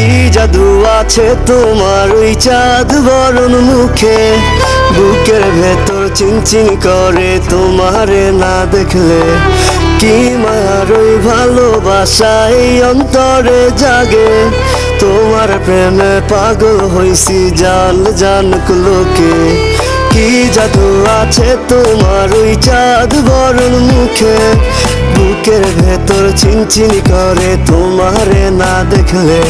কি জাদু আছে তোমার ওই চাঁদ বরণ মুখে, বুকের ভেতর চিনচিন করে তোমারে না দেখলে। কি মায়ার ওই ভালোবাসা এই অন্তরে জাগে, তোমার প্রেমে পাগল হইছি জান জান লোকে। কি জাদু আছে তোমার ওই চাঁদ বরণ মুখে, বুকের ভেতর চিনচিন করে তোমারে না দেখলে।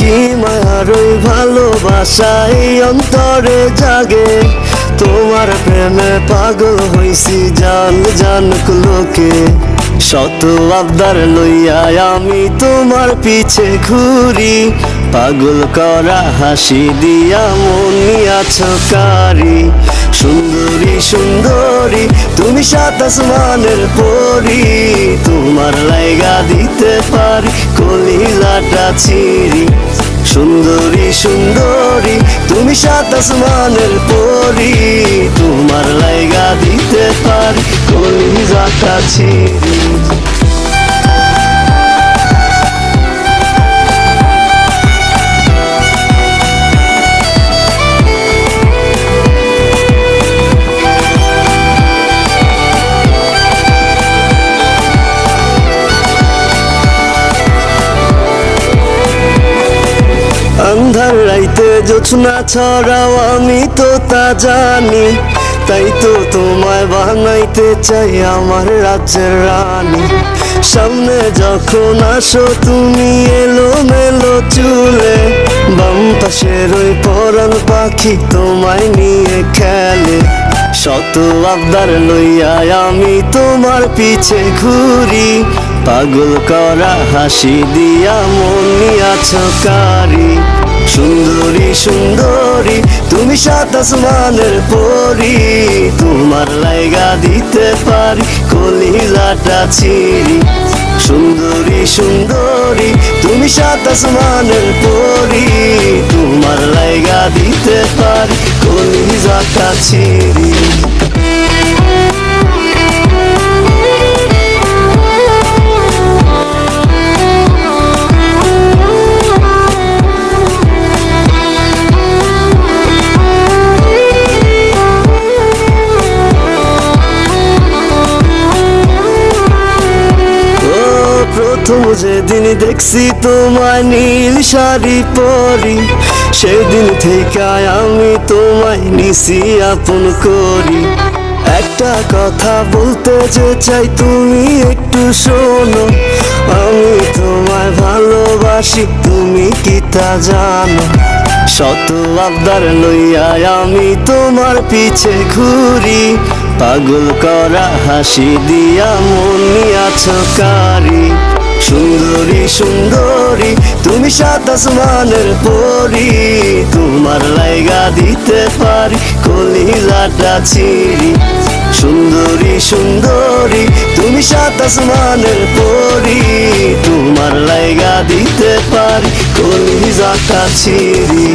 কি মায়ার ওই ভালোবাসা এই অন্তরে জাগে, তোমার প্রেমে পাগল হইছি জান জান লোকে। শত আবদার লইয়া আমি তোমার পিছে ঘুরি, পাগল করা হাসি দিয়া মন নিয়াছো কারি। সুন্দরী সুন্দরী তুমি সাত আসমানের পরি, তোমার লাইগা দিতে পারি কলিজাটা ছিঁড়ি। সুন্দরী সুন্দরী তুমি সাত আসমানের পরি, তোমার লাইগা দিতে পারি কলিজাটা ছিঁড়ি। আন্ধার রাইতে জোছনা ছড়াও আমি তো তা জানি, তাই তো তোমায় বানাইতে চাই আমার রাজ্যের রানী। সামনে যখন আসো তুমি এলো মেলো চুলে, বাম পাশের ওই পরাণ পাখি তোমায় নিয়ে খেলে। শত আবদার লইয়া আমি তোমার পিছে ঘুরি, পাগল করা হাসি দিয়া মন নিয়াছো কারি। সুন্দরী সুন্দরী তুমি সাত আসমানের পরি, তোমার লাইগা দিতে পারি কলিজাটা ছিঁড়ি। সুন্দরী সুন্দরী তুমি সাত আসমানের পরি, তোমার লাইগা দিতে পারি কলিজাটা ছিঁড়ি। প্রথম যেদিন দেখছি তোমায় নীল শাড়ি পরি, সেদিন থেকে আমি তোমায় নিছি আপন করি। একটা কথা বলতে যে চাই তুমি একটু শোনো, আমি তোমায় ভালোবাসি তুমি কি তা জানো। শত আবদার লইয়া আমি তোমার পিছে ঘুরি, পাগল করা হাসি দিয়া মন নিয়াছো কারি। সুন্দরী সুন্দরী তুমি সাত আসমানের পরি, তোমার লাইগা দিতে পারি কলিজাটা ছিঁড়ি। সুন্দরী সুন্দরী তুমি সাত আসমানের পরি, তোমার লাইগা দিতে পারি কলিজাটা ছিঁড়ি।